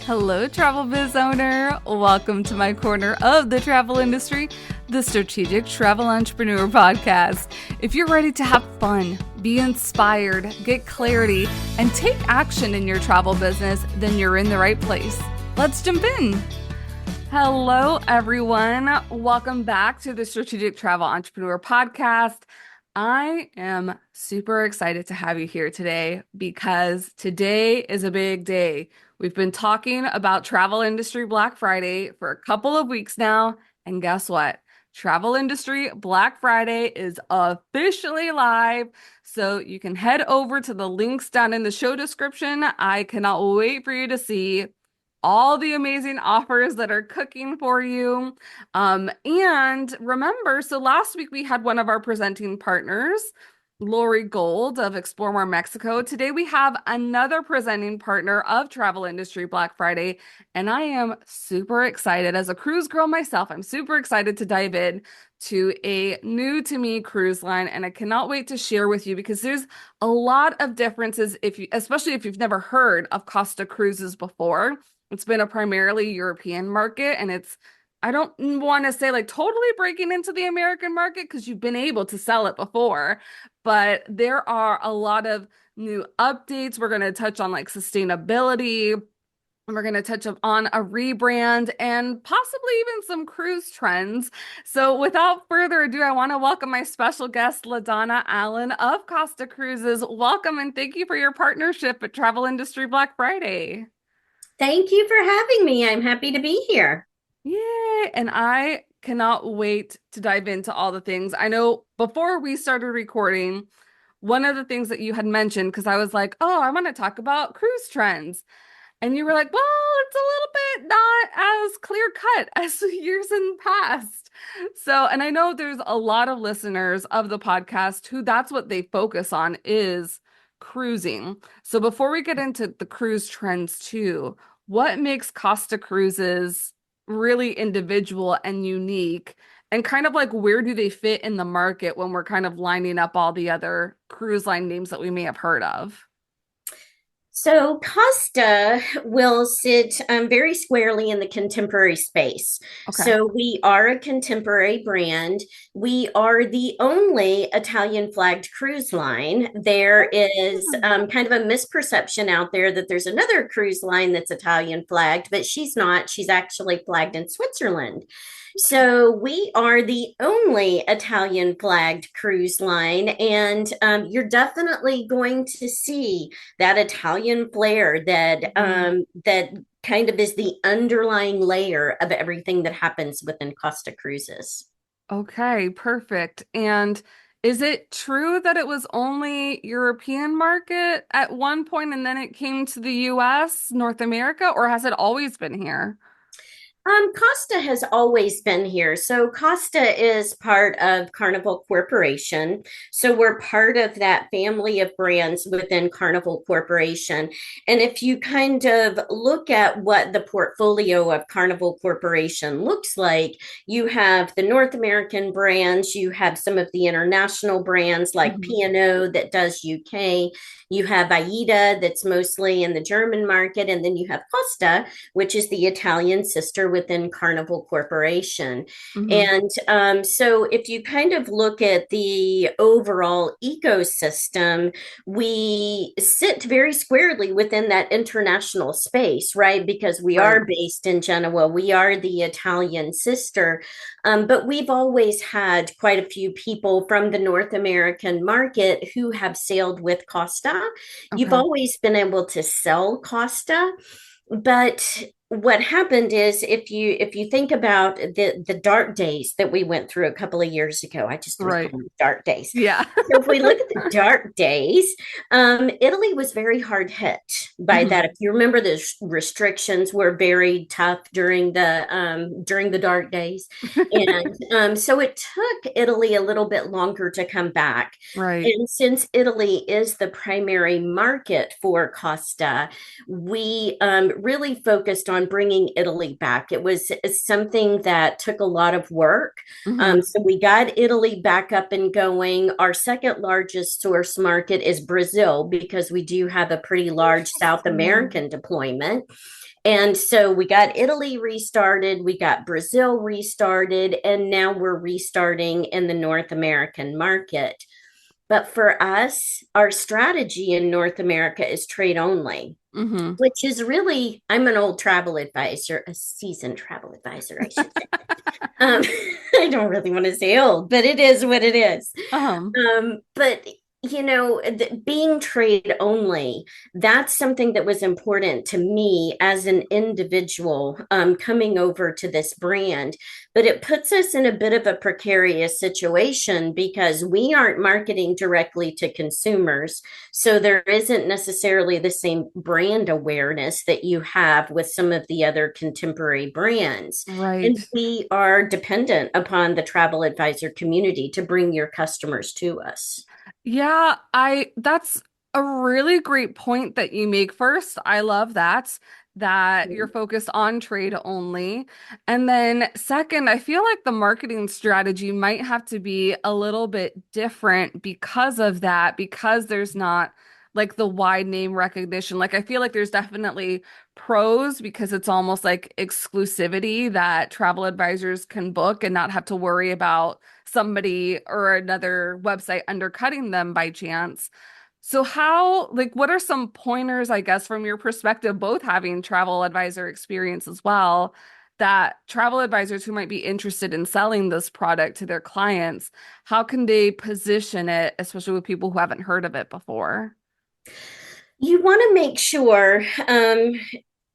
Hello, travel biz owner. Welcome to my corner of the travel industry, the Strategic Travel Entrepreneur Podcast. If you're ready to have fun, be inspired, get clarity, and take action in your travel business, then you're in the right place. Let's jump in. Hello, everyone. Welcome back to the Strategic Travel Entrepreneur Podcast. I am super excited to have you here today because today is a big day. We've been talking about Travel Industry Black Friday for a couple of weeks now, and guess what? Travel Industry Black Friday is officially live, so you can head over to the links down in the show description. I cannot wait for you to see all the amazing offers that are cooking for you. And remember, so last week we had one of our presenting partners, Lori Gold of Explore More Mexico. Today we have another presenting partner of Travel Industry Black Friday, and I am super excited. As a cruise girl myself, I'm super excited to dive in to a new to me cruise line, and I cannot wait to share with you because there's a lot of differences especially if you've never heard of Costa Cruises before. It's been a primarily European market, and I don't want to say like totally breaking into the American market because you've been able to sell it before, but there are a lot of new updates. We're going to touch on like sustainability, and we're going to touch on a rebrand and possibly even some cruise trends. So without further ado, I want to welcome my special guest, LaDonna Allen of Costa Cruises. Welcome and thank you for your partnership at Travel Industry Black Friday. Thank you for having me. I'm happy to be here. Yay! And I cannot wait to dive into all the things. I know before we started recording, one of the things that you had mentioned, because I was like, oh, I want to talk about cruise trends. And you were like, well, it's a little bit not as clear cut as years in the past. So, and I know there's a lot of listeners of the podcast who that's what they focus on is cruising. So before we get into the cruise trends too, what makes Costa Cruises really individual and unique? And kind of like where do they fit in the market when we're kind of lining up all the other cruise line names that we may have heard of? So, Costa will sit very squarely in the contemporary space. Okay. So, we are a contemporary brand. We are the only Italian flagged cruise line. There is kind of a misperception out there that there's another cruise line that's Italian flagged, but she's not. She's actually flagged in Switzerland. So we are the only Italian flagged cruise line, and you're definitely going to see that Italian flair that kind of is the underlying layer of everything that happens within Costa Cruises. Okay, perfect. And is it true that it was only European market at one point and then it came to the US, North America, or has it always been here? Costa has always been here. So Costa is part of Carnival Corporation. So we're part of that family of brands within Carnival Corporation. And if you kind of look at what the portfolio of Carnival Corporation looks like, you have the North American brands, you have some of the international brands like Mhm. P&O that does UK, you have AIDA that's mostly in the German market, and then you have Costa, which is the Italian sister within Carnival Corporation. Mhm. And so if you kind of look at the overall ecosystem, we sit very squarely within that international space, right? Because we Right. are based in Genoa, we are the Italian sister. But we've always had quite a few people from the North American market who have sailed with Costa. You've Okay. always been able to sell Costa, but what happened is if you think about the dark days that we went through a couple of years ago, I just always call Right. them dark days. Yeah. So if we look at the dark days, Italy was very hard hit by that. Mhm. If you remember, the restrictions were very tough during the dark days, and so it took Italy a little bit longer to come back. Right. And since Italy is the primary market for Costa, we really focused on bringing Italy back. It was something that took a lot of work. Mhm. So we got Italy back up and going. Our second largest source market is Brazil because we do have a pretty large South Mm. American deployment. And so we got Italy restarted, we got Brazil restarted, and now we're restarting in the North American market. But for us, our strategy in North America is trade only, Mm-hmm. which is really, I'm an old travel advisor, a seasoned travel advisor, I should say. Um, I don't really want to say old, but it is what it is. Um, But being trade only, that's something that was important to me as an individual coming over to this brand. But it puts us in a bit of a precarious situation because we aren't marketing directly to consumers. So there isn't necessarily the same brand awareness that you have with some of the other contemporary brands. And right. we are dependent upon the travel advisor community to bring your customers to us. Yeah, that's a really great point that you make. First, I love that you're focused on trade only. And then second, I feel like the marketing strategy might have to be a little bit different because of that, because there's not like the wide name recognition. Like I feel like there's definitely pros because it's almost like exclusivity that travel advisors can book and not have to worry about somebody or another website undercutting them by chance. So how, like, what are some pointers, I guess, from your perspective, both having travel advisor experience as well, that travel advisors who might be interested in selling this product to their clients, how can they position it, especially with people who haven't heard of it before? You want to make sure,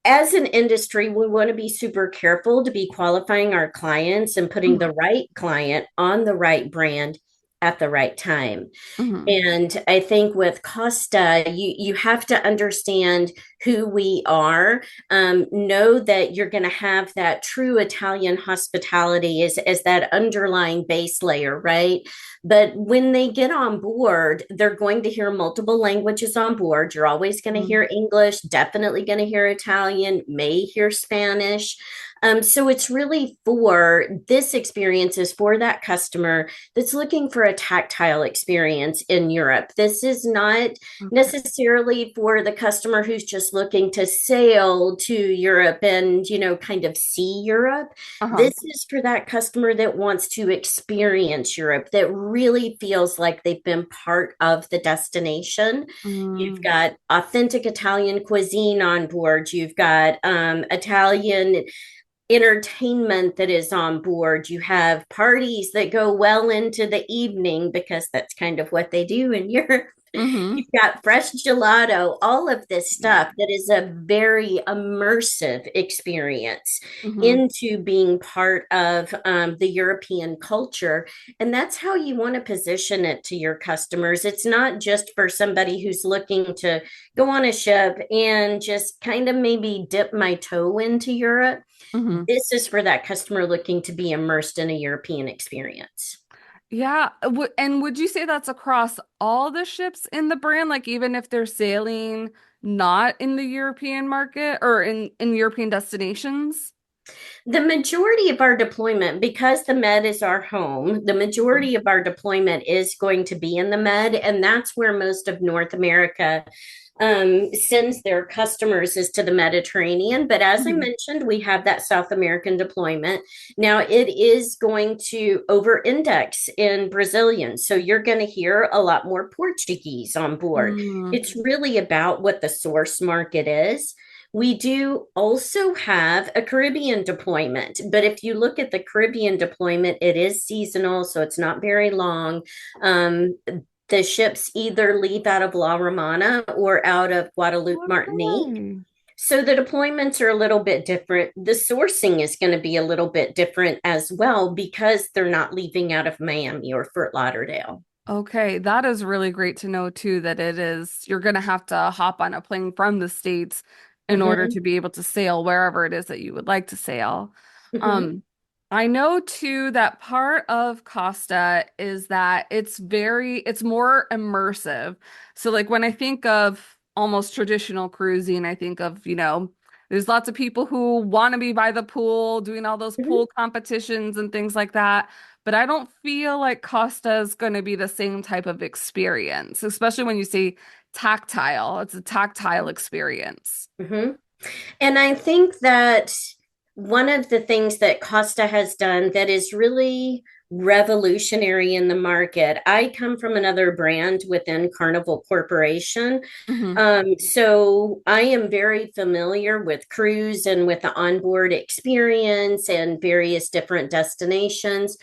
as an industry, we want to be super careful to be qualifying our clients and putting Mhm. the right client on the right brand at the right time. Mhm. And I think with Costa, you have to understand who we are. Know that you're going to have that true Italian hospitality as that underlying base layer, right? But when they get on board, they're going to hear multiple languages on board. You're always going to Mhm. hear English, definitely going to hear Italian, may hear Spanish. So it's really for this experience is for that customer that's looking for a tactile experience in Europe. This is not Okay. necessarily for the customer who's just looking to sail to Europe and, kind of see Europe. Uh-huh. This is for that customer that wants to experience Europe, that really feels like they've been part of the destination. You've Mm. got authentic Italian cuisine on board. You've got Italian entertainment that is on board. You have parties that go well into the evening because that's kind of what they do in Europe. Mm-hmm. You've got fresh gelato, all of this Yeah. stuff that is a very immersive experience Mm-hmm. into being part of the European culture. And that's how you want to position it to your customers. It's not just for somebody who's looking to go on a ship and just kind of maybe dip my toe into Europe. Mm-hmm. This is for that customer looking to be immersed in a European experience. Yeah, and would you say that's across all the ships in the brand? Like even if they're sailing not in the European market or in European destinations? The majority of our deployment, because the Med is our home, the majority of our deployment is going to be in the Med, and that's where most of North America sends their customers is to the Mediterranean. But as I Mhm. mentioned, we have that South American deployment. Now it is going to over index in Brazilian. So you're going to hear a lot more Portuguese on board. Mm. It's really about what the source market is. We do also have a Caribbean deployment, but if you look at the Caribbean deployment, it is seasonal, so it's not very long. The ships either leave out of La Romana or out of Guadeloupe, Martinique. Okay. So the deployments are a little bit different. The sourcing is going to be a little bit different as well because they're not leaving out of Miami or Fort Lauderdale. Okay, that is really great to know too, that you're gonna have to hop on a plane from the States in order Mm-hmm, to be able to sail wherever it is that you would like to sail. mm-hmm, Um, I know too that part of Costa is that it's more immersive. So like when I think of almost traditional cruising, I think of, there's lots of people who want to be by the pool, doing all those mm-hmm. pool competitions and things like that. But I don't feel like Costa is going to be the same type of experience, especially when you say tactile. It's a tactile experience. Mhm. And I think that one of the things that Costa has done that is really revolutionary in the market, I come from another brand within Carnival Corporation. Hmm. So I am very familiar with cruise and with the onboard experience and various different destinations.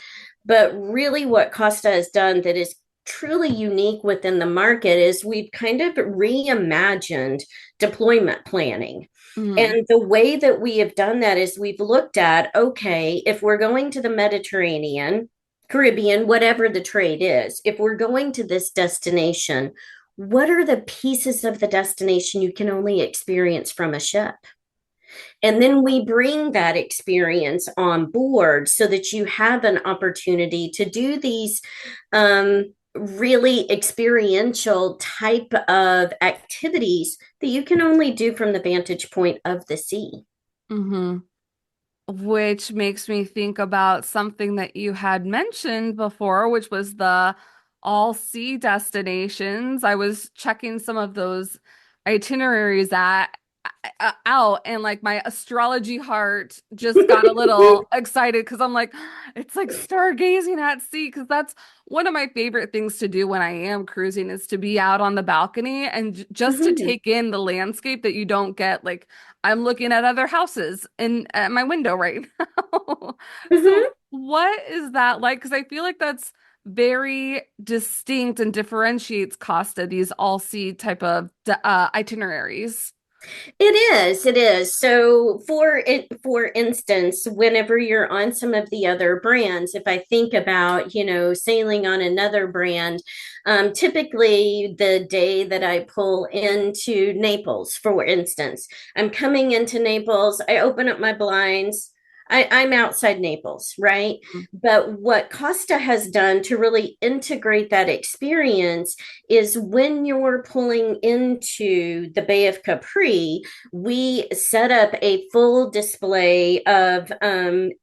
But really, what Costa has done that is truly unique within the market is we've kind of reimagined deployment planning. Hmm. And the way that we have done that is we've looked at, okay, if we're going to the Mediterranean, Caribbean, whatever the trade is, if we're going to this destination, what are the pieces of the destination you can only experience from a ship? And then we bring that experience on board so that you have an opportunity to do these really experiential type of activities that you can only do from the vantage point of the sea. Hmm. Which makes me think about something that you had mentioned before, which was the all sea destinations. I was checking some of those itineraries out, and like my astrology heart just got a little excited because I'm like, it's like stargazing at sea because that's one of my favorite things to do when I am cruising is to be out on the balcony and just to Mhm. take in the landscape that you don't get. Like I'm looking at other houses in at my window right now. So Mhm. what is that like? Because I feel like that's very distinct and differentiates Costa, these all sea type of itineraries. It is. So for instance, whenever you're on some of the other brands, if I think about, sailing on another brand, typically the day that I pull into Naples, for instance, I'm coming into Naples, I open up my blinds. I'm outside Naples, right? But what Costa has done to really integrate that experience is when you're pulling into the Bay of Capri, we set up a full display of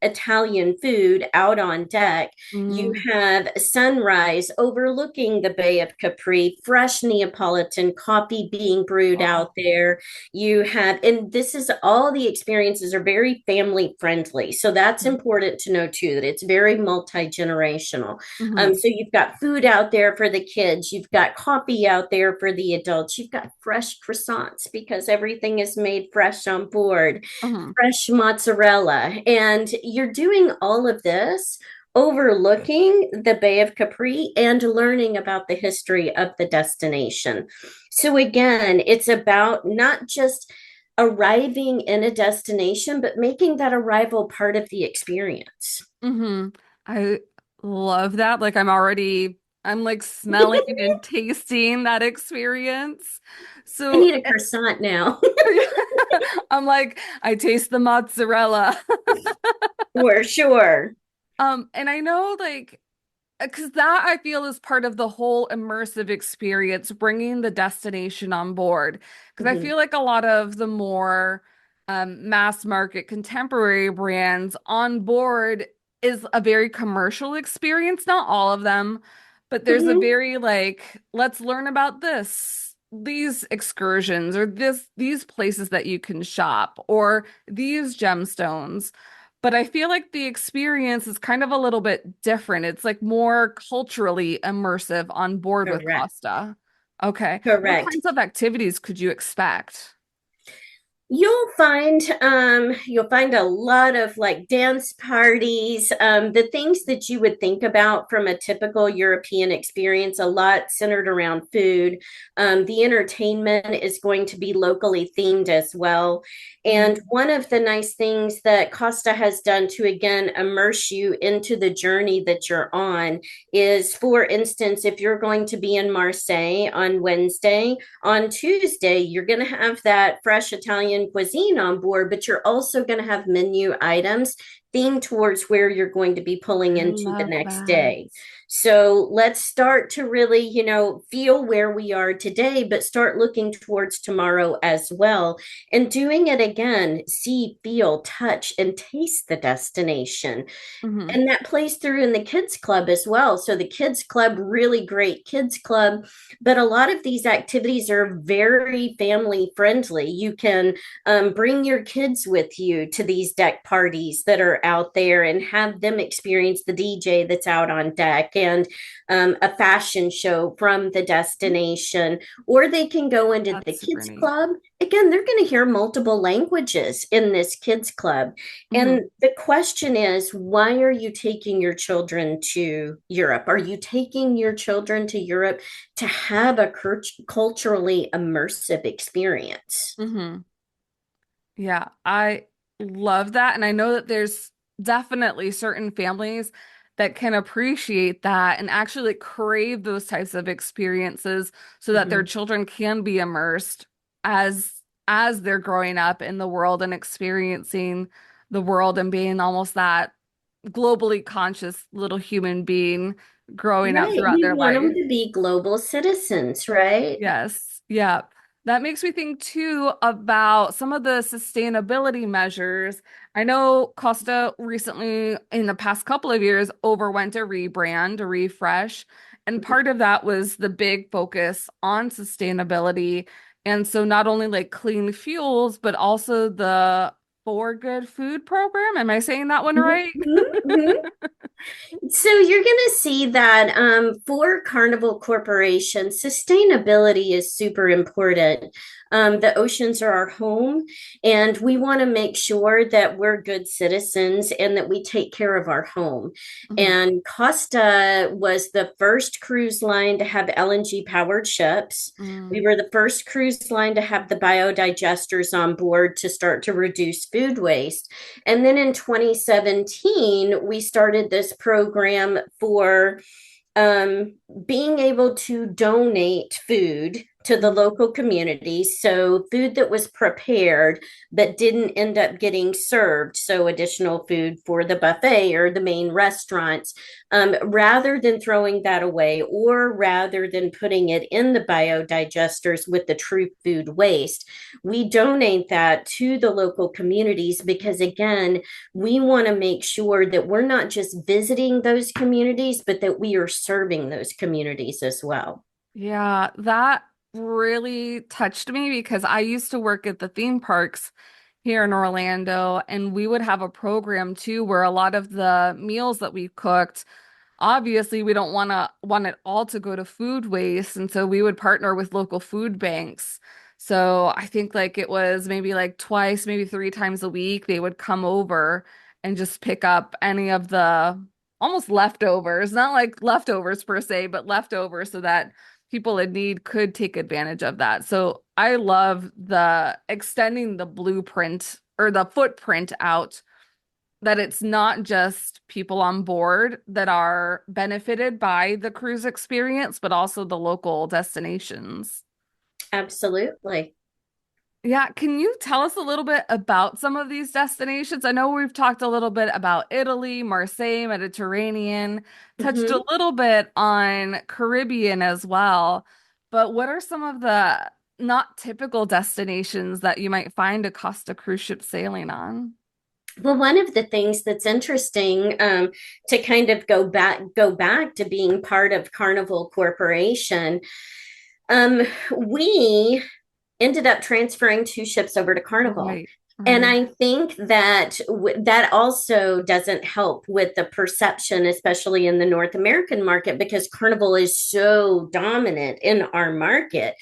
Italian food out on deck. You Mm. have sunrise overlooking the Bay of Capri, fresh Neapolitan coffee being brewed Oh. out there. You have, and this is all the experiences are very family friendly. So that's important to know too, that it's very multi generational. Mm-hmm. So you've got food out there for the kids, you've got coffee out there for the adults, you've got fresh croissants because everything is made fresh on board, Mm-hmm. fresh mozzarella, and you're doing all of this overlooking the Bay of Capri and learning about the history of the destination. So again, it's about not just arriving in a destination, but making that arrival part of the experience. Mm-hmm. I love that. Like I'm like smelling and tasting that experience. I So need a croissant now. I'm like, I taste the mozzarella. For sure. And I know like because that I feel is part of the whole immersive experience, bringing the destination on board. Because I Mhm. feel like a lot of the more mass market contemporary brands on board is a very commercial experience. Not all of them, but there's a Mhm. very like, let's learn about these excursions, or these places that you can shop, or these gemstones. But I feel like the experience is kind of a little bit different. It's like more culturally immersive on board with Correct. Costa. Okay. What Correct. kinds of activities could you expect? You'll find a lot of like dance parties, the things that you would think about from a typical European experience, a lot centered around food. The entertainment is going to be locally themed as well. And Mm. one of the nice things that Costa has done to again immerse you into the journey that you're on is, for instance, if you're going to be in Marseille on Wednesday, on Tuesday, you're going to have that fresh Italian cuisine on board, but you're also going to have menu items theme towards where you're going to be pulling I into the love next that. day. So let's start to really, feel where we are today, but start looking towards tomorrow as well and doing it again. See, feel, touch, and taste the destination. Hmm. And that plays through in the kids club as well. So the kids club, really great kids club, but a lot of these activities are very family friendly. You can bring your kids with you to these deck parties that are out there and have them experience the DJ that's out on deck and a fashion show from the destination, or they can go into the That's super kids neat. club. Again, they're going to hear multiple languages in this kids club. Hmm. And the question is, why are you taking your children to Europe? Are you taking your children to Europe to have a culturally immersive experience? Hmm. Yeah, I love that. And I know that there's definitely certain families that can appreciate that and actually crave those types of experiences so that their Mhm. children can be immersed as as they're growing up in the world and experiencing the world and being almost that globally conscious little human being growing up Right. throughout We their want life. them to be global citizens, right? Yes. Yeah. That makes me think too about some of the sustainability measures. I know Costa recently, in the past couple of years, overwent a rebrand, a refresh. And part of that was the big focus on sustainability. And so not only like clean fuels, but also the For Good Food program. Am I saying that one Mhm, right? mhm. So you're going to see that for Carnival Corporation, sustainability is super important. The oceans are our home, and we want to make sure that we're good citizens and that we take care of our home. Mhm. And Costa was the first cruise line to have LNG powered ships. We Mm. were the first cruise line to have the biodigesters on board to start to reduce food waste. And then in 2017, we started this program for um, being able to donate food to the Mhm. local communities. So, food that was prepared but didn't end up getting served. So, additional food for the buffet or the main restaurants, rather than throwing that away or rather than putting it in the biodigesters with the true food waste, we donate that to the local communities because, again, we want to make sure that we're not just visiting those communities, but that we are serving those communities as well. Yeah, that really touched me because I used to work at the theme parks here in Orlando, and we would have a program too where a lot of the meals that we cooked, obviously we don't want it all to go to food waste, and so we would partner with local food banks. So I think like it was maybe like twice, maybe three times a week, they would come over and just pick up any of the almost leftovers, not like leftovers per se, but leftovers so that people in need could take advantage of that. So I love the extending the blueprint or the footprint out, that it's not just people on board that are benefited by the cruise experience, but also the local destinations. Absolutely. Yeah, can you tell us a little bit about some of these destinations? I know we've talked a little bit about Italy, Marseille, Mediterranean, touched a Mhm. little bit on Caribbean as well, but what are some of the not typical destinations that you might find a Costa cruise ship sailing on? Well, one of the things that's interesting to kind of go back to being part of Carnival Corporation, we ended up transferring two ships over to Carnival. Right, And right. I think that that also doesn't help with the perception, especially in the North American market, because Carnival is so dominant in our market.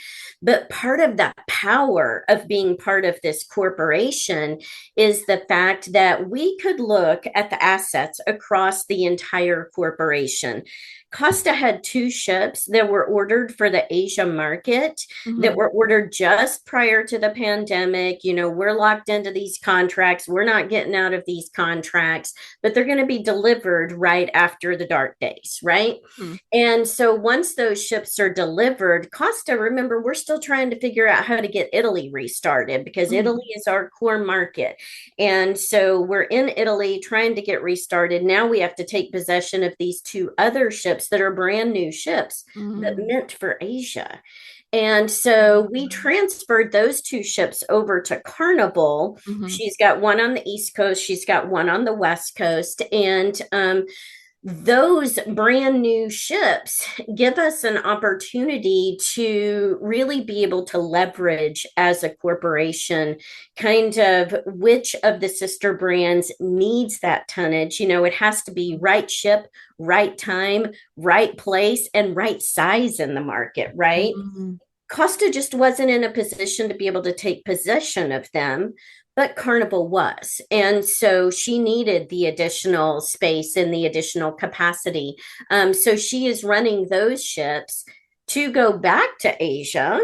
But part of the power of being part of this corporation is the fact that we could look at the assets across the entire corporation. Costa had two ships that were ordered for the Asia market that Mm-hmm. were ordered just prior to the pandemic. You know, we're locked into these contracts. We're not getting out of these contracts, but they're going to be delivered right after the dark days, right? Mm-hmm. And so once those ships are delivered, Costa, remember, we're still trying to figure out how to get Italy restarted because Mm-hmm. Italy is our core market. And so we're in Italy trying to get restarted. Now we have to take possession of these two other ships that are brand new ships that Mm-hmm. meant for Asia. And so we transferred those two ships over to Carnival. Mm-hmm. She's got one on the East Coast, she's got one on the West Coast. And those brand new ships give us an opportunity to really be able to leverage as a corporation kind of which of the sister brands needs that tonnage. You know, it has to be right ship, right time, right place, and right size in the market, right? Mm-hmm. Costa just wasn't in a position to be able to take possession of them, but Carnival was. And so she needed the additional space and the additional capacity. So she is running those ships to go back to Asia,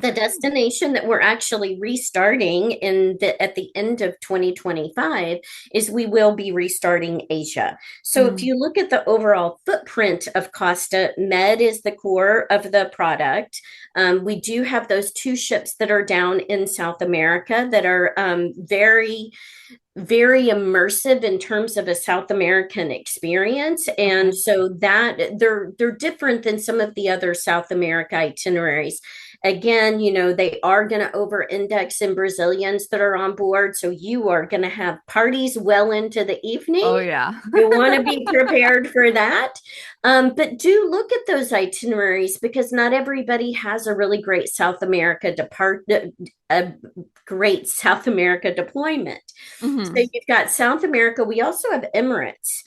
the Okay. destination that we're actually restarting at the end of 2025 is we will be restarting Asia. So if Mm-hmm. you look at the overall footprint of Costa, Med is the core of the product. We do have those two ships that are down in South America that are very immersive in terms of a South American experience. And Okay. so that they're different than some of the other South America itineraries. Again, you know, they are going to over index in Brazilians that are on board. So you are going to have parties well into the Oh evening. yeah. You want to be prepared for that. But do look at those itineraries because not everybody has a really great South America a great South America deployment. So Mm-hmm. you've got South America. We also have Emirates.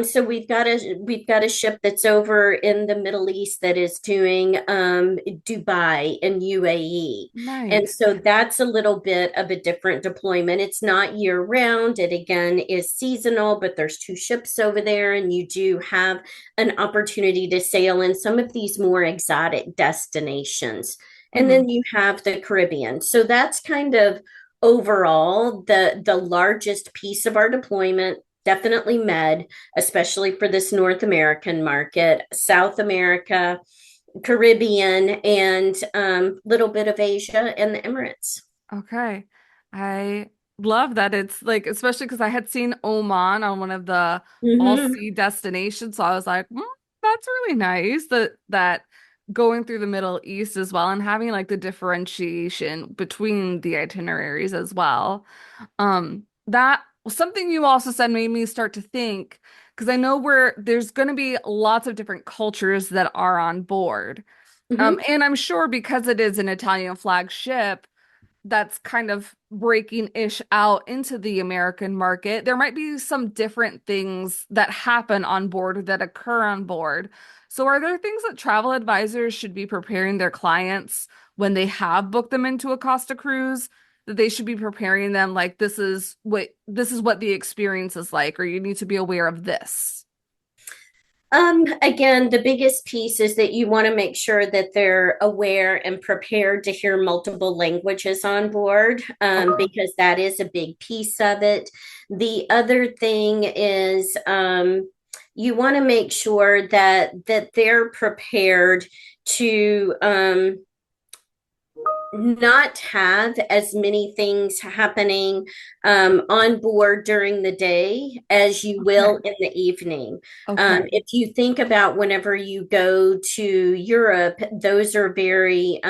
So we've got a ship that's over in the Middle East that is doing Dubai and UAE, and Nice. so that's a little bit of a different deployment. It's not year round. It again is seasonal, but there's two ships over there, and you do have an opportunity to sail in some of these more exotic destinations. And Mm-hmm. then you have the Caribbean. So that's kind of overall the largest piece of our deployment. Definitely Med, especially for this North American market, South America, Caribbean, and little bit of Asia and the Emirates. Okay. I love that it's like, especially because I had seen Oman on one of the all Mm-hmm. sea destinations. So I was like, that's really nice that going through the Middle East as well and having like the differentiation between the itineraries as well. That something you also said made me start to think, because I know there's going to be lots of different cultures that are on board. Mm-hmm. And I'm sure because it is an Italian flag ship that's kind of breaking ish out into the American market, there might be some different things that happen on board that occur on board. So, are there things that travel advisors should be preparing their clients when they have booked them into a Costa cruise? That they should be preparing them like this is what the experience is like, or you need to be aware of this. Again, the biggest piece is that you want to make sure that they're aware and prepared to hear multiple languages on board, Okay. because that is a big piece of it. The other thing is you want to make sure that they're prepared to not have as many things happening on board during the day as you Okay. will in the evening. Okay. If you think about whenever you go to Europe, those are very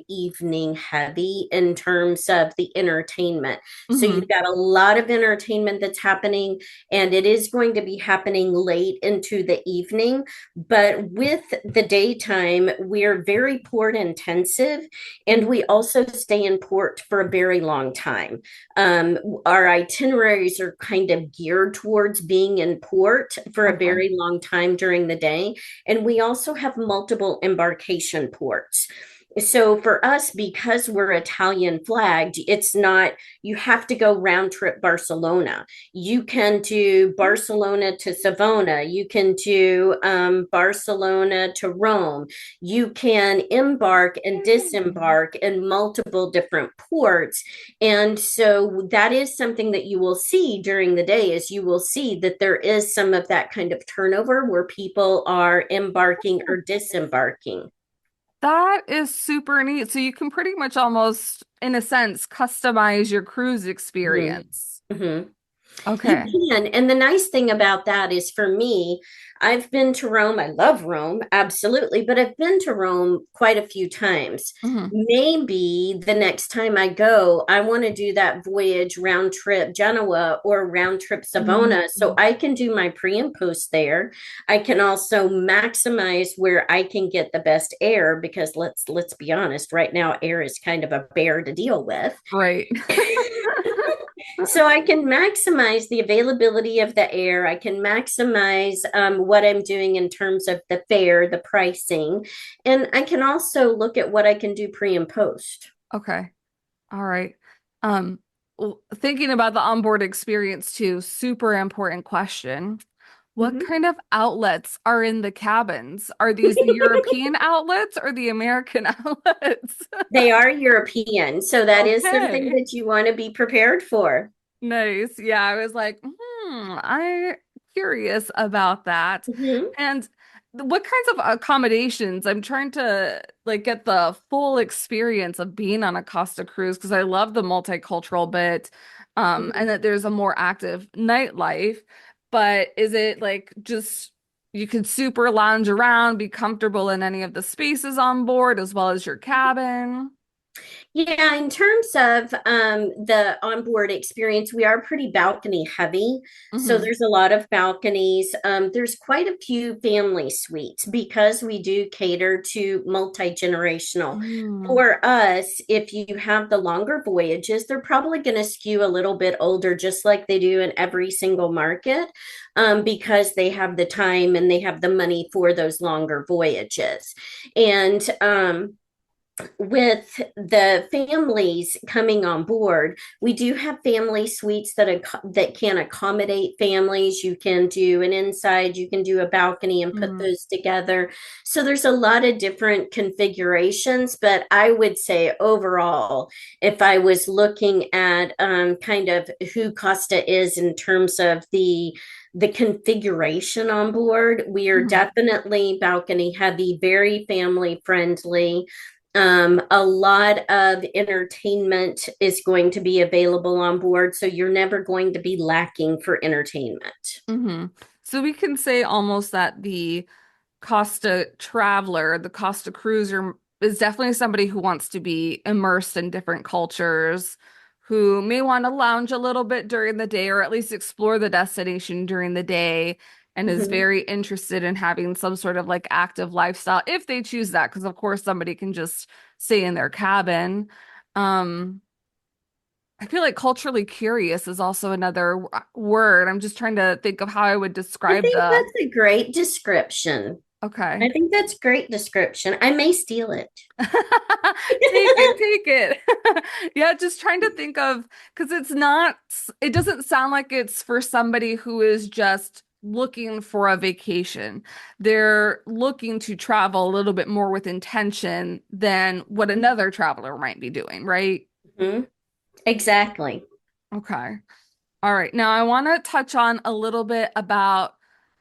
evening heavy in terms of the entertainment. So Mm-hmm. you've got a lot of entertainment that's happening, and it is going to be happening late into the evening. But with the daytime, we're very port intensive and we also stay in port for a very long time. Our itineraries are kind of geared towards being in port for a Okay. very long time during the day. And we also have multiple embarkation ports. So for us, because we're Italian flagged, it's not, you have to go round trip Barcelona. You can do Barcelona to Savona. You can do Barcelona to Rome. You can embark and disembark in multiple different ports. And so that is something that you will see during the day is you will see that there is some of that kind of turnover where people are embarking or disembarking. That is super neat. So you can pretty much almost, in a sense, customize your cruise Mhm. experience. Mhm. You Okay. can. And the nice thing about that is for me, I've been to Rome. I love Rome, absolutely, but I've been to Rome quite a few times. Hmm. Maybe the next time I go, I want to do that voyage round trip Genoa or round trip Savona so Hmm. I can do my pre and post there. I can also maximize where I can get the best air because let's be honest, right now air is kind of a bear to deal with. Right. So I can maximize the availability of the air. I can maximize what I'm doing in terms of the fare, the pricing, and I can also look at what I can do pre and post. Okay. All right. Thinking about the onboard experience too, super important question. What Mhm. kind of outlets are in the cabins? Are these the European outlets or the American outlets? They are European, so that is something Okay. that you want to be prepared for. Nice. Yeah, I was like, I'm curious about that. Mhm. And what kinds of accommodations? I'm trying to like get the full experience of being on a Costa cruise because I love the multicultural bit, and Mhm. that there's a more active nightlife. But is it like just you can super lounge around, be comfortable in any of the spaces on board as well as your cabin? Yeah, in terms of the onboard experience, we are pretty balcony heavy. So Mm-hmm. there's a lot of balconies. There's quite a few family suites because we do cater to multi-generational. Mm-hmm. For us, if you have the longer voyages, they're probably going to skew a little bit older, just like they do in every single market, because they have the time and they have the money for those longer voyages. And with the families coming on board, we do have family suites that can accommodate families. You can do an inside, you can do a balcony and put those together. So there's a lot of different configurations, but I would say overall, if I was looking at kind of who Costa is in terms of the configuration on board, we are Mm-hmm. definitely balcony heavy, very family friendly. A lot of entertainment is going to be available on board, so you're never going to be lacking for entertainment. Hmm. So we can say almost that the Costa traveler, the Costa cruiser is definitely somebody who wants to be immersed in different cultures, who may want to lounge a little bit during the day or at least explore the destination during the day and is Mhm. very interested in having some sort of like active lifestyle if they choose that, because of course somebody can just stay in their cabin. Um, I feel like culturally curious is also another word. I'm just trying to think of how I would I describe think the. that's a great description. I Okay. think that's great description. I may steal it. Take it, take it. Yeah, just trying to think of because it's not, it doesn't sound like it's for somebody who is just looking for a vacation. They're looking to travel a little bit more with intention than what another traveler might be doing, right? Mhm. Exactly. Okay. All right. Now I want to touch on a little bit about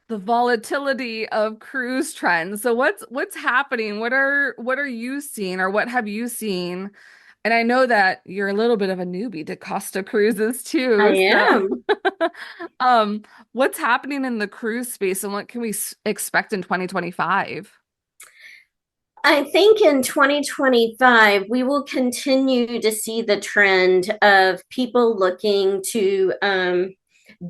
the volatility of cruise trends. So what's happening? What are you seeing or what have you seen? And I know that you're a little bit of a newbie to Costa Cruises I too. So am. um what's happening in the cruise space and what can we expect in 2025? I think in 2025, we will continue to see the trend of people looking to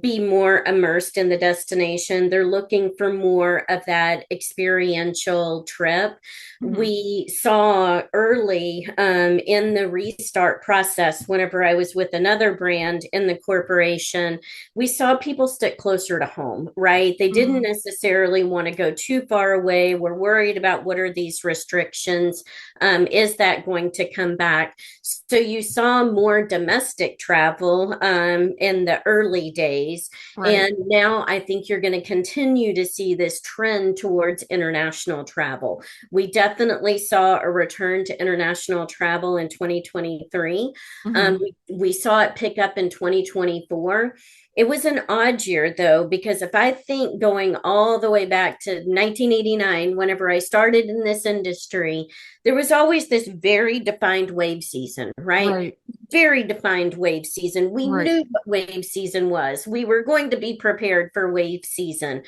be more immersed in the destination. They're looking for more of that experiential trip. Mhm. We saw early in the restart process, whenever I was with another brand in the corporation, we saw people stick closer to home, right? They didn't Mhm. necessarily want to go too far away. We're worried about what are these restrictions? Is that going to come back? So you saw more domestic travel in the early days. Right. And now I think you're going to continue to see this trend towards international travel. We definitely saw a return to international travel in 2023. Mhm. We saw it pick up in 2024. It was an odd year, though, because if I think going all the way back to 1989, whenever I started in this industry, there was always this very defined wave season, right? Right. Very defined wave season. We Right. knew what wave season was. We were going to be prepared for wave season.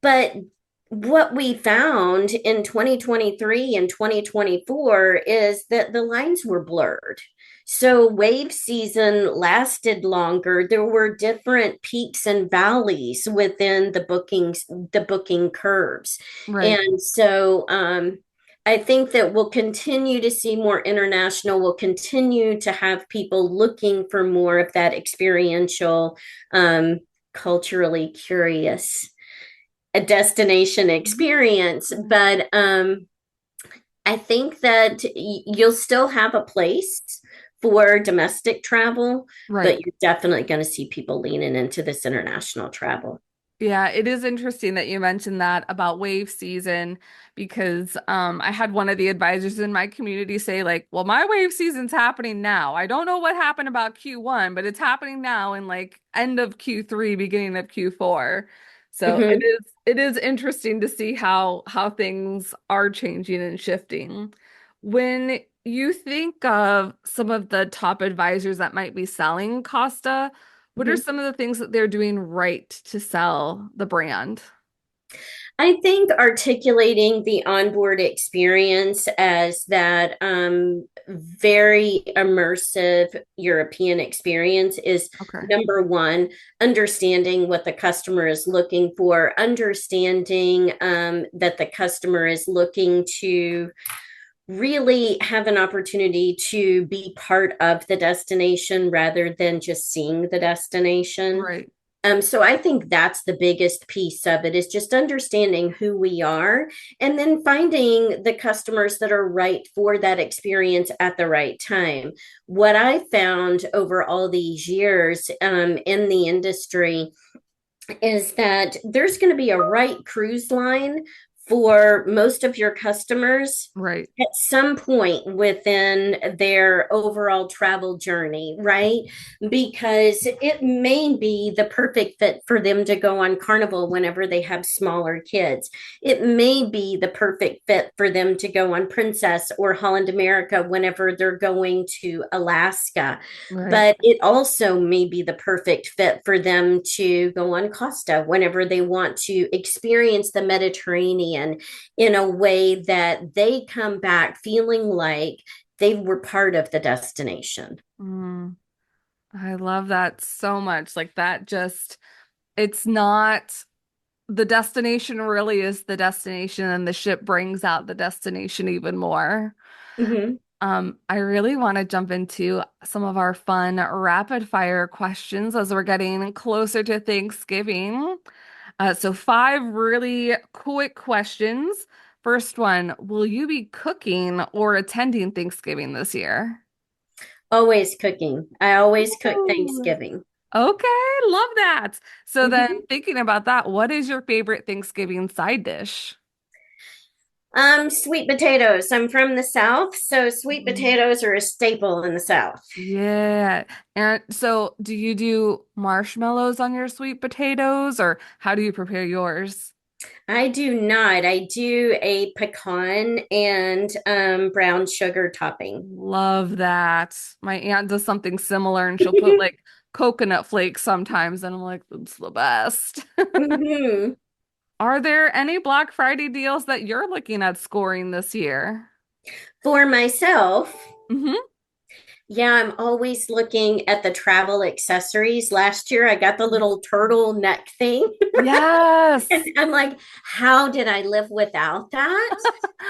But what we found in 2023 and 2024 is that the lines were blurred. So wave season lasted longer. There were different peaks and valleys within the booking curves. Right. And so I think that we'll continue to see more international. We'll continue to have people looking for more of that experiential, culturally curious a destination experience. But I think that you'll still have a place for domestic travel, but Right. you're definitely going to see people leaning into this international travel. Yeah, it is interesting that you mentioned that about wave season because I had one of the advisors in my community say like, "Well, my wave season's happening now. I don't know what happened about Q1, but it's happening now in like end of Q3, beginning of Q4." So Mm-hmm. it is interesting to see how things are changing and shifting. When you think of some of the top advisors that might be selling Costa, what are Mm-hmm. some of the things that they're doing right to sell the brand? I think articulating the onboard experience as that very immersive European experience is Okay. number one. Understanding what the customer is looking for, understanding that the customer is looking to really have an opportunity to be part of the destination rather than just seeing the destination. Right. So I think that's the biggest piece of it is just understanding who we are and then finding the customers that are right for that experience at the right time. What I found over all these years in the industry is that there's going to be a right cruise line for most of your customers Right. at some point within their overall travel journey, right? Because it may be the perfect fit for them to go on Carnival whenever they have smaller kids. It may be the perfect fit for them to go on Princess or Holland America whenever they're going to Alaska. Right. But it also may be the perfect fit for them to go on Costa whenever they want to experience the Mediterranean in a way that they come back feeling like they were part of the destination. Mm, I love that so much. Like that just, it's not the destination really is the destination and the ship brings out the destination even more. Mm-hmm. I really want to jump into some of our fun rapid fire questions as we're getting closer to Thanksgiving. So five really quick questions. First one, will you be cooking or attending Thanksgiving this year? Always cooking. I always cook Ooh. Thanksgiving. Okay, love that. So then Mm-hmm. thinking about that, what is your favorite Thanksgiving side dish? Sweet potatoes. I'm from the South, so sweet Mm. potatoes are a staple in the South. Yeah. And so do you do marshmallows on your sweet potatoes or how do you prepare yours? I do not. I do a pecan and brown sugar topping. Love that. My aunt does something similar and she'll put like coconut flakes sometimes, and I'm like, that's the best. Hmm. Are there any Black Friday deals that you're looking at scoring this year? For myself, Hmm. Yeah, I'm always looking at the travel accessories. Last year, I got the little turtle neck thing. And Yes. I'm like, how did I live without that?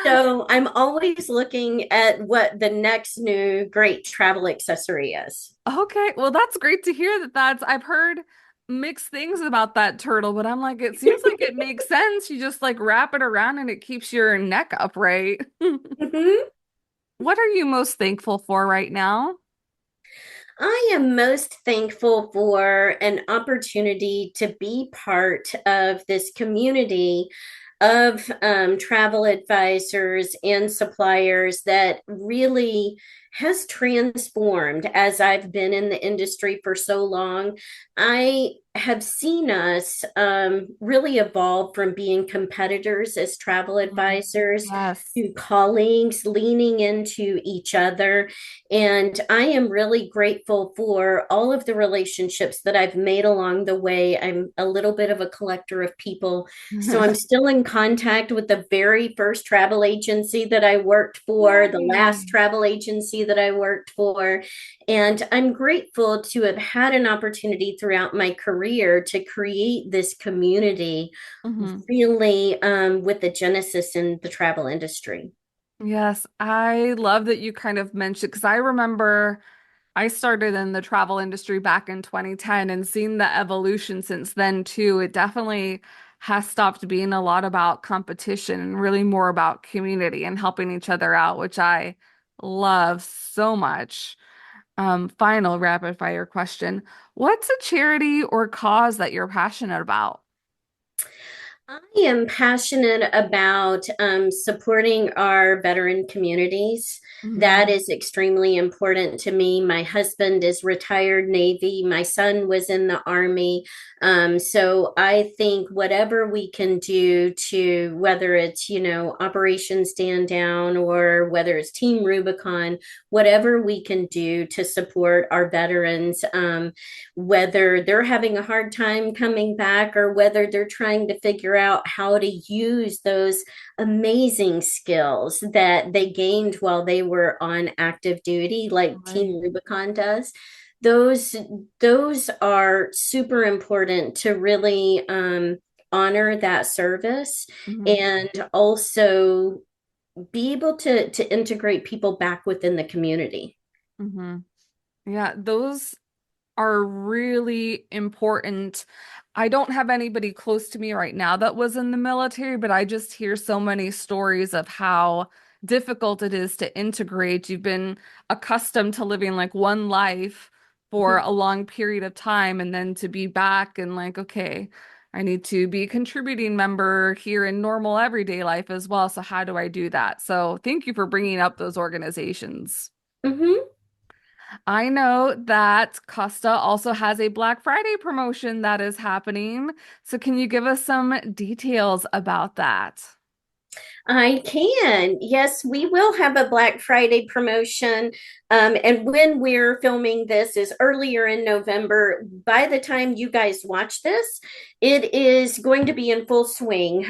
So I'm always looking at what the next new great travel accessory is. Okay. Well, that's great to hear I've heard mixed things about that turtle, but I'm like, it seems like it makes sense. You just like wrap it around and it keeps your neck upright. Mhm. What are you most thankful for right now? I am most thankful for an opportunity to be part of this community of travel advisors and suppliers that really has transformed as I've been in the industry for so long. I have seen us really evolve from being competitors as travel Mm, advisors yes. to colleagues leaning into each other, and I am really grateful for all of the relationships that I've made along the way. I'm a little bit of a collector of people. So I'm still in contact with the very first travel agency that I worked for, the Yay. last travel agency that I worked for. And I'm grateful to have had an opportunity throughout my career to create this community, Mhm. really with the genesis in the travel industry. Yes, I love that you kind of mentioned because I remember I started in the travel industry back in 2010 and seen the evolution since then too. It definitely has stopped being a lot about competition and really more about community and helping each other out, which I love so much. Final rapid fire question. What's a charity or cause that you're passionate about? I am passionate about supporting our veteran communities. That Hmm. is extremely important to me. My husband is retired Navy. My son was in the Army. So I think whatever we can do to, whether it's, Operation Stand Down or whether it's Team Rubicon, whatever we can do to support our veterans, whether they're having a hard time coming back or whether they're trying to figure out how to use those amazing skills that they gained while they were on active duty, like Right. Team Rubicon does. Those those are super important to really honor that service Hmm. and also be able to integrate people back within the community. Hmm. Yeah, those are really important. I don't have anybody close to me right now that was in the military, but I just hear so many stories of how difficult it is to integrate. You've been accustomed to living like one life for a long period of time, and then to be back and like, okay, I need to be a contributing member here in normal everyday life as well. So how do I do that? So thank you for bringing up those organizations. Mhm. I know that Costa also has a Black Friday promotion that is happening. So can you give us some details about that? I can. Yes, we will have a Black Friday promotion. And when we're filming this is earlier in November. By the time you guys watch this, it is going to be in full swing.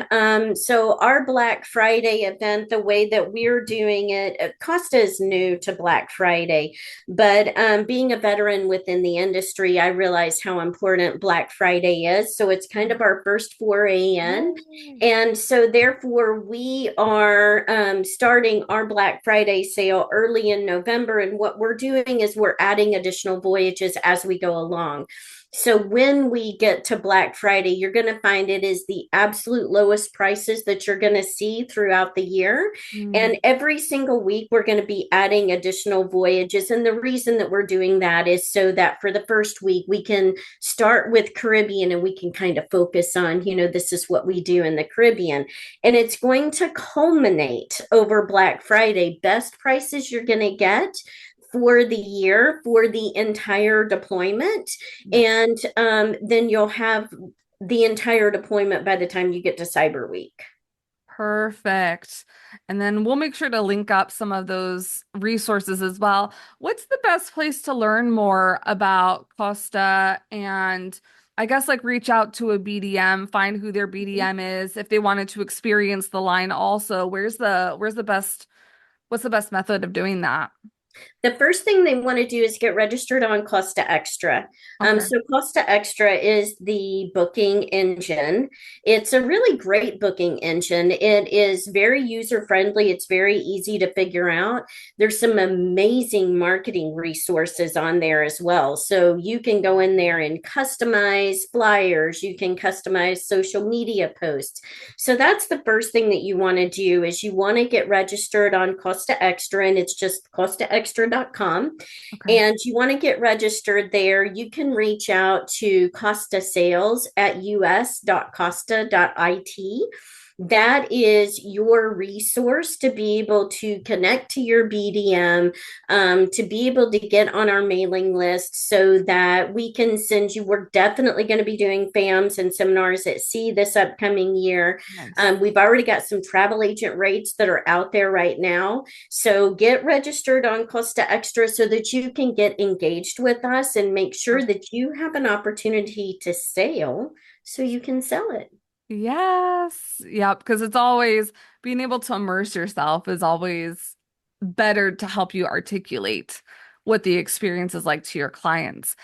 So our Black Friday event, the way that we're doing it, Costa is new to Black Friday, but being a veteran within the industry, I realize how important Black Friday is. So it's kind of our first foray in. Yay. And so, therefore, we are starting our Black Friday sale early in November. And what we're doing is we're adding additional voyages as we go along. So, when we get to Black Friday, you're going to find it is the absolute lowest prices that you're going to see throughout the year. Mm, And every single week, we're going to be adding additional voyages. And the reason that we're doing that is so that for the first week, we can start with Caribbean and we can kind of focus on, this is what we do in the Caribbean. And it's going to culminate over Black Friday. Best prices you're going to get for the year for the entire deployment. yeah. And then you'll have the entire deployment by the time you get to Cyber Week. Perfect. And then we'll make sure to link up some of those resources as well. What's the best place to learn more about Costa and I guess like reach out to a BDM, find who their BDM is if they wanted to experience the line also. What's the best method of doing that? The first thing they want to do is get registered on Costa Extra. Okay. So Costa Extra is the booking engine. It's a really great booking engine. It is very user friendly. It's very easy to figure out. There's some amazing marketing resources on there as well. So you can go in there and customize flyers. You can customize social media posts. So that's the first thing that you want to do is you want to get registered on Costa Extra, and it's just costaextra.com. Okay. And you want to get registered there. You can reach out to Costa Sales at us.costa.it. That is your resource to be able to connect to your BDM, to be able to get on our mailing list so that we can send you. We're definitely going to be doing FAMs and seminars at sea this upcoming year. Nice. We've already got some travel agent rates that are out there right now. So get registered on Costa Extra so that you can get engaged with us and make sure that you have an opportunity to sail so you can sell it. Yes. Yep. Because it's always being able to immerse yourself is always better to help you articulate what the experience is like to your clients.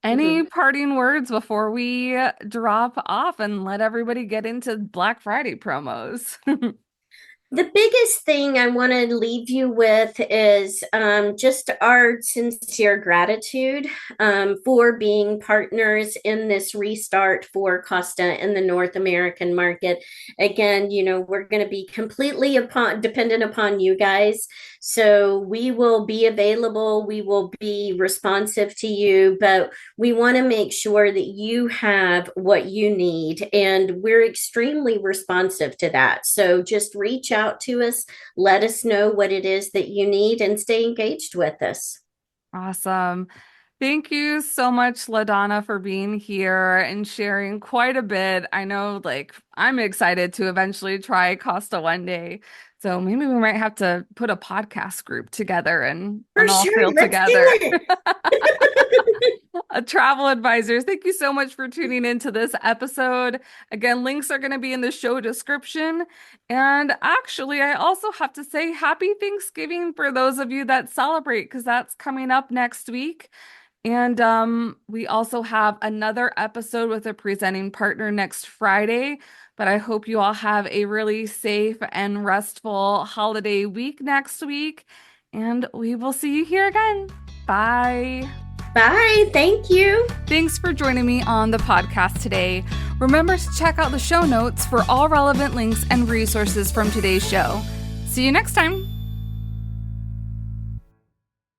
Any Mhm. parting words before we drop off and let everybody get into Black Friday promos? The biggest thing I want to leave you with is just our sincere gratitude for being partners in this restart for Costa in the North American market. Again, we're going to be completely dependent upon you guys. So we will be available, we will be responsive to you, but we want to make sure that you have what you need. And we're extremely responsive to that. So just reach out to us, let us know what it is that you need, and stay engaged with us. Awesome. Thank you so much, LaDonna, for being here and sharing quite a bit. I know, like, I'm excited to eventually try Costa one day. So maybe we might have to put a podcast group together For and all sure, sail let's do together. it. Travel advisors, thank you so much for tuning into this episode. Again, links are going to be in the show description. And actually, I also have to say happy Thanksgiving for those of you that celebrate, because that's coming up next week. And we also have another episode with a presenting partner next Friday. But I hope you all have a really safe and restful holiday week next week. And we will see you here again. Bye. Bye. Thank you. Thanks for joining me on the podcast today. Remember to check out the show notes for all relevant links and resources from today's show. See you next time.